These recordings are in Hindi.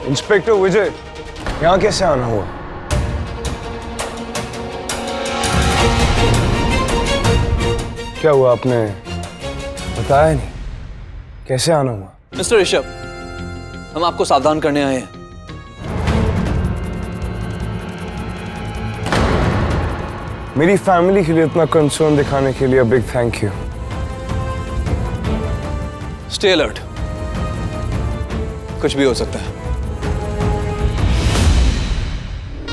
इंस्पेक्टर विजय, यहाँ कैसे आना हुआ? क्या हुआ, आपने बताया नहीं? कैसे आना हुआ? मिस्टर ऋषभ, हम आपको सावधान करने आए हैं। मेरी फैमिली के लिए इतना कंसर्न दिखाने के लिए big thank you. Stay alert, कुछ भी हो सकता है।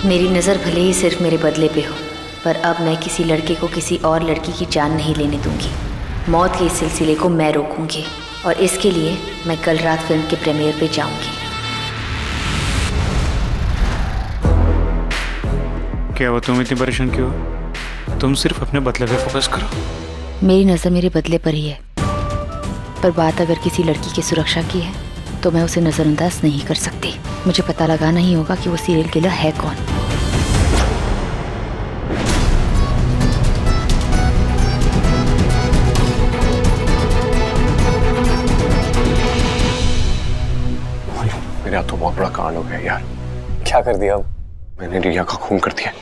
मेरी नज़र भले ही सिर्फ मेरे बदले पे हो, पर अब मैं किसी लड़के को किसी और लड़की की जान नहीं लेने दूंगी। मौत के इस सिलसिले को मैं रोकूंगी, और इसके लिए मैं कल रात फिल्म के प्रीमियर पे जाऊंगी। क्या हुआ, तुम इतनी परेशान क्यों हो? तुम सिर्फ अपने बदले पे फोकस करो। मेरी नज़र मेरे बदले पर ही है, पर बात अगर किसी लड़की की सुरक्षा की है तो मैं उसे नज़रअंदाज नहीं कर सकती। मुझे पता लगाना ही होगा कि वो सीरियल किलर है कौन। मेरा तो बहुत बड़ा कांड हो गया यार। क्या कर दिया अब? मैंने रिया का खून कर दिया।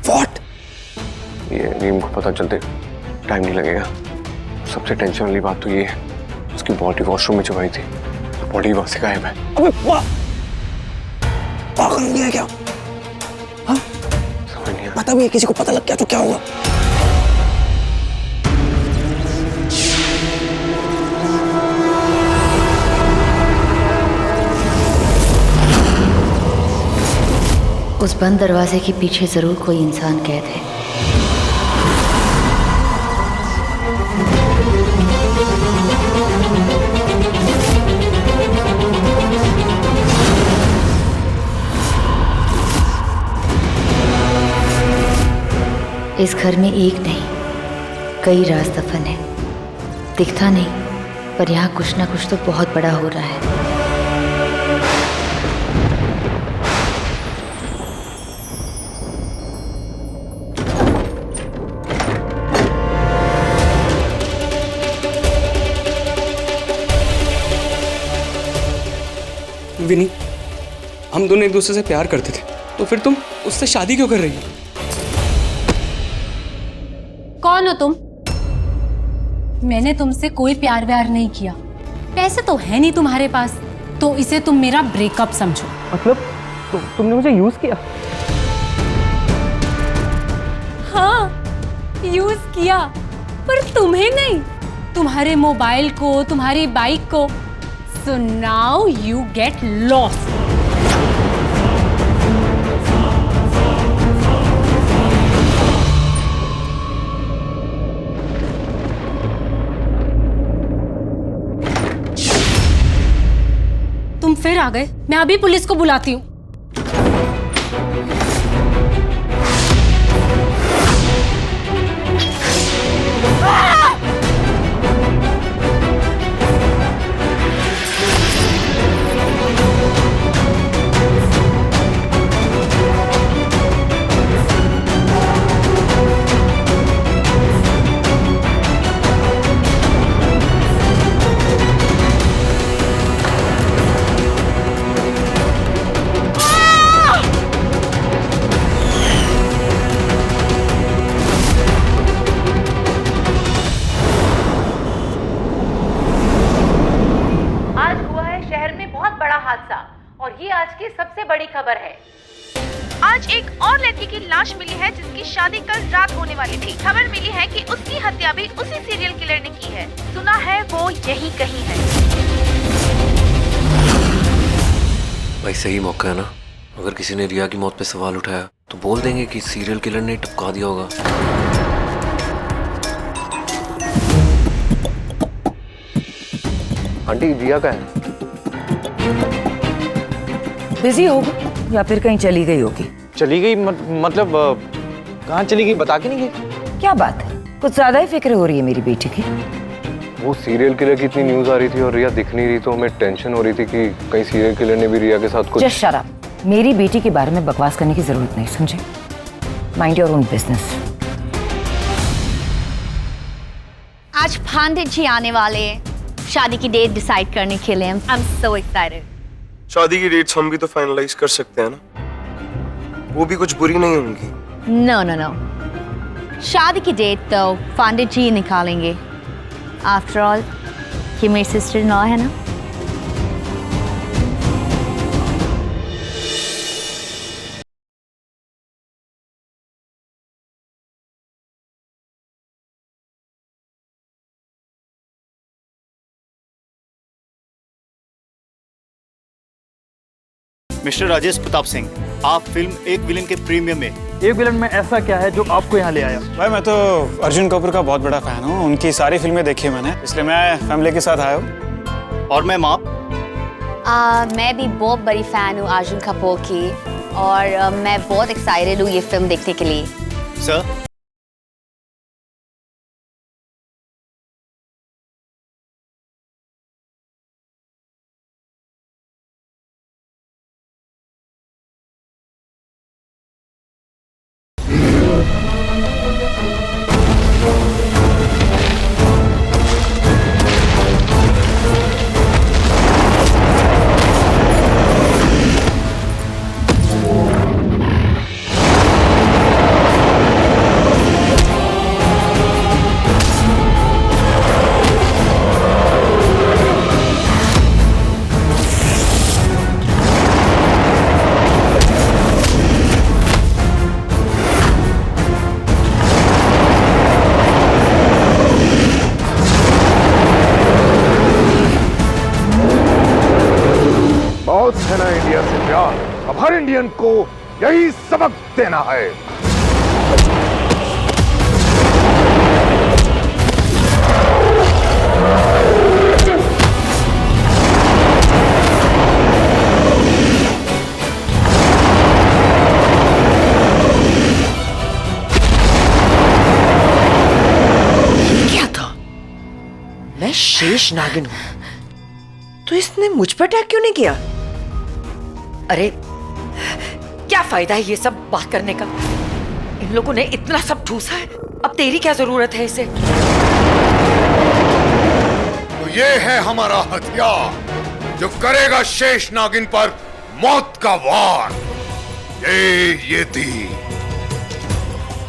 What? ये नीम को पता चलते टाइम नहीं लगेगा। सबसे टेंशन वाली बात तो ये है, उसकी बॉडी वॉशरूम में छुपाई थी, बॉडी वहां से गायब है। अबे पागल हो गया क्या? हाँ? समझ नहीं आ रहा। पता भी है, किसी को पता लग गया तो क्या हुआ? उस बंद दरवाजे के पीछे जरूर कोई इंसान कैद है। इस घर में एक नहीं, कई राज दफन है। दिखता नहीं, पर यहाँ कुछ ना कुछ तो बहुत बड़ा हो रहा है। विनी, हम दोनों एक दूसरे से प्यार करते थे, तो फिर तुम उससे शादी क्यों कर रही हो? कौन हो तुम? मैंने तुमसे कोई प्यार व्यार नहीं किया। पैसे तो है नहीं तुम्हारे पास, तो इसे तुम मेरा ब्रेकअप समझो। मतलब तुमने मुझे यूज किया? हाँ, यूज किया, पर तुम्हें नहीं, तुम्हारे मोबाइल को, तुम्हारी बाइक को। So now you get lost. तुम फिर आ गए। मैं अभी पुलिस को बुलाती हूँ। और ये आज की सबसे बड़ी खबर है। आज एक और लड़की की लाश मिली है जिसकी शादी कल रात होने वाली थी। खबर मिली है कि उसकी हत्या भी उसी सीरियल किलर ने की है। सुना है वो यहीं कहीं है। भाई सही मौका है ना, अगर किसी ने रिया की मौत पे सवाल उठाया तो बोल देंगे कि सीरियल किलर ने टपका दिया होगा। आंटी, रिया का है? बिजी होगी या फिर कहीं चली गई होगी। चली गई मतलब कहाँ चली गई, बता के नहीं गई? क्या बात है, कुछ ज्यादा ही फिक्र हो रही है मेरी बेटी की। वो सीरियल किलर की इतनी न्यूज आ रही थी और रिया दिख नहीं रही, तो हमें टेंशन हो रही थी कि कहीं सीरियल किलर ने भी रिया के साथ कुछ। जस्ट शट अप, मेरी बेटी के बारे में बकवास करने की जरूरत नहीं, समझे? Mind your own business. आज पांडित जी आने वाले हैं शादी की डेट डिसाइड करने के लिए। I am so excited. शादी की डेट्स हम भी तो फाइनलाइज कर सकते हैं ना, वो भी कुछ बुरी नहीं होंगी। नो नो नो, शादी की डेट तो पांडित जी निकालेंगे। आफ्टर ऑल ये मेरी सिस्टर इन लॉ है ना। मिस्टर राजेश प्रताप सिंह, आप फिल्म एक विलन के प्रीमियम में। एक विलन में ऐसा क्या है जो आपको यहाँ ले आया? भाई मैं तो अर्जुन कपूर का बहुत बड़ा फैन हूँ, उनकी सारी फिल्में देखी है मैंने, इसलिए मैं फैमिली के साथ आया हूँ। और मैं माँ? मैं भी बहुत बड़ी फैन हूँ अर्जुन कपूर की, और मैं बहुत एक्साइटेड हूँ ये फिल्म देखने के लिए। सर, है ना इंडिया से प्यार, अब हर इंडियन को यही सबक देना है। ये क्या था? मैं शेष नागिन हूं, तो इसने मुझ पर अटैक क्यों नहीं किया? अरे क्या फायदा है ये सब बात करने का? इन लोगों ने इतना सब ठूसा है, अब तेरी क्या जरूरत है इसे? तो ये है हमारा हथियार जो करेगा शेष नागिन पर मौत का वार। ये थी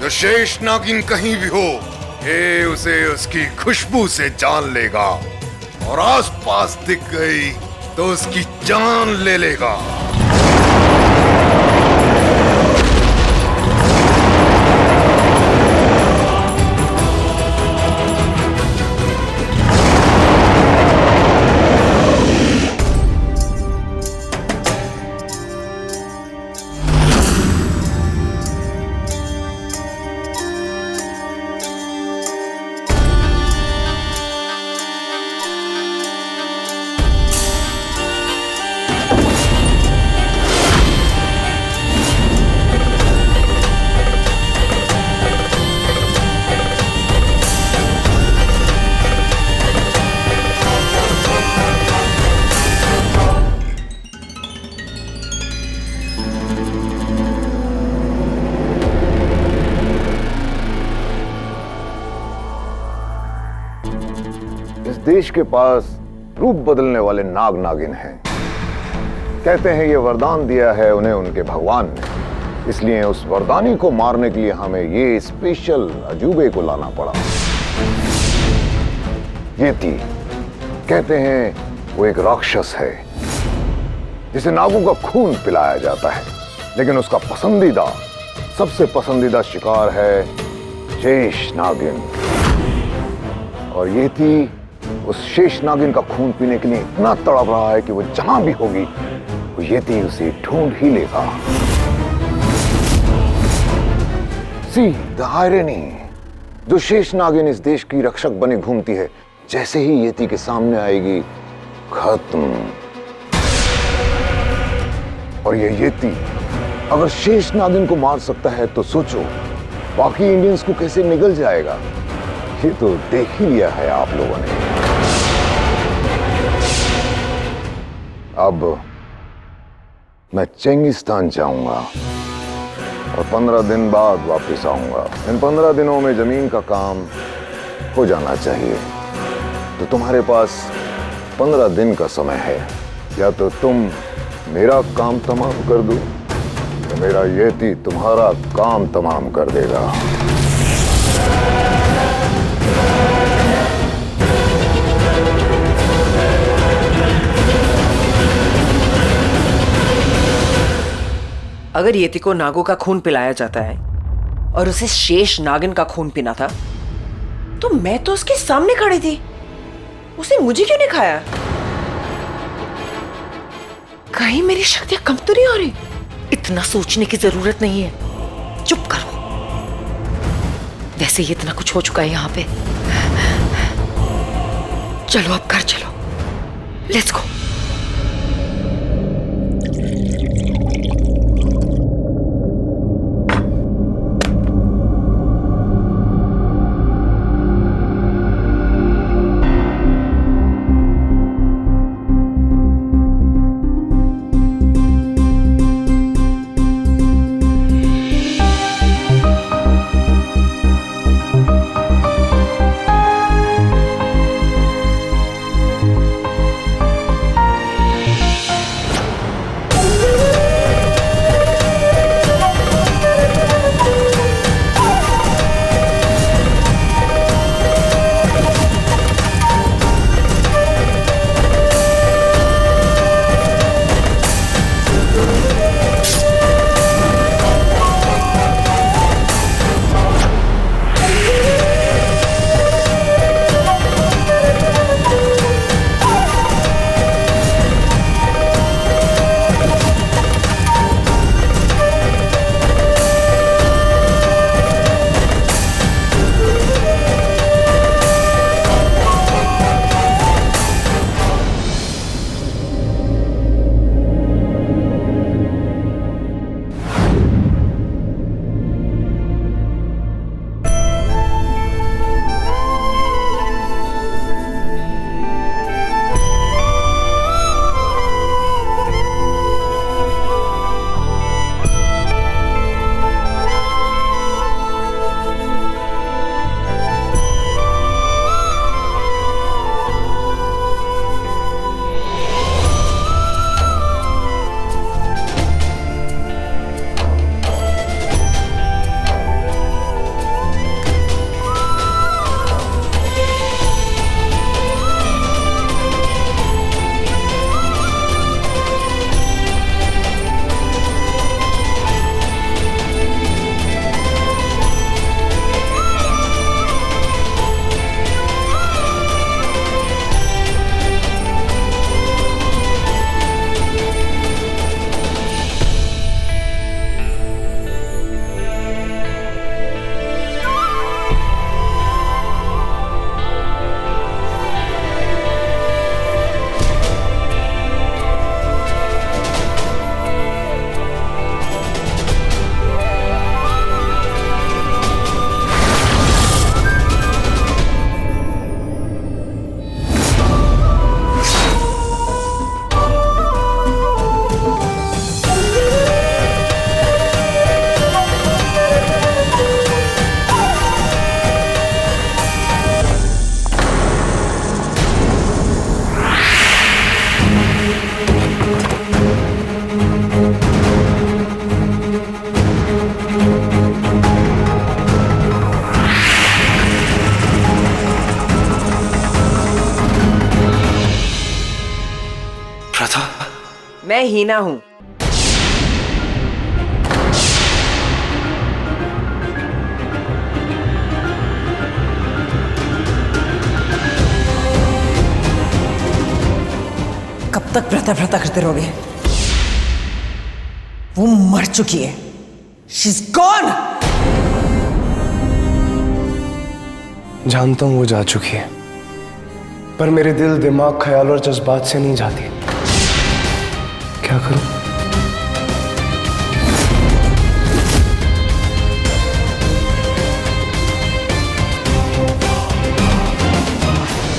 जो शेष नागिन कहीं भी हो, ये उसे उसकी खुशबू से जान लेगा, और आसपास दिख गई तो उसकी जान ले लेगा। देश के पास रूप बदलने वाले नाग नागिन हैं। कहते हैं ये वरदान दिया है उन्हें उनके भगवान ने, इसलिए उस वरदानी को मारने के लिए हमें ये स्पेशल अजूबे को लाना पड़ा। ये थी, कहते हैं वो एक राक्षस है जिसे नागों का खून पिलाया जाता है, लेकिन उसका पसंदीदा, सबसे पसंदीदा शिकार है शेष नागिन। और ये थी उस शेष नागिन का खून पीने के लिए इतना तड़प रहा है कि वो जहां भी होगी वो यति उसे ढूंढ ही लेगा। सी द आयरनी, जो शेष नागिन इस देश की रक्षक बनी घूमती है, जैसे ही यति के सामने आएगी खत्म। और ये यति अगर शेष नागिन को मार सकता है तो सोचो बाकी इंडियंस को कैसे निगल जाएगा। ये तो देख ही लिया है आप लोगों ने। अब मैं चेंगिस्तान जाऊंगा और 15 दिन बाद वापस आऊंगा। इन 15 दिनों में जमीन का काम हो जाना चाहिए। तो तुम्हारे पास 15 दिन का समय है, या तो तुम मेरा काम तमाम कर दो या मेरा येती तुम्हारा काम तमाम कर देगा। अगर येती को नागों का खून पिलाया जाता है और उसे शेष नागिन का खून पीना था, तो मैं तो उसके सामने खड़ी थी, उसे मुझे क्यों नहीं खाया? कहीं मेरी शक्तियां कम तो नहीं हो रही? इतना सोचने की जरूरत नहीं है, चुप करो। वैसे ही इतना कुछ हो चुका है यहाँ पे। चलो अब घर चलो, लेट्स गो। मैं हीना हूं। कब तक भ्रता भ्रता करते रहोगे? वो मर चुकी है। She's gone! जानता हूं वो जा चुकी है, पर मेरे दिल, दिमाग, ख्याल और जज्बात से नहीं जाती। क्या करूं?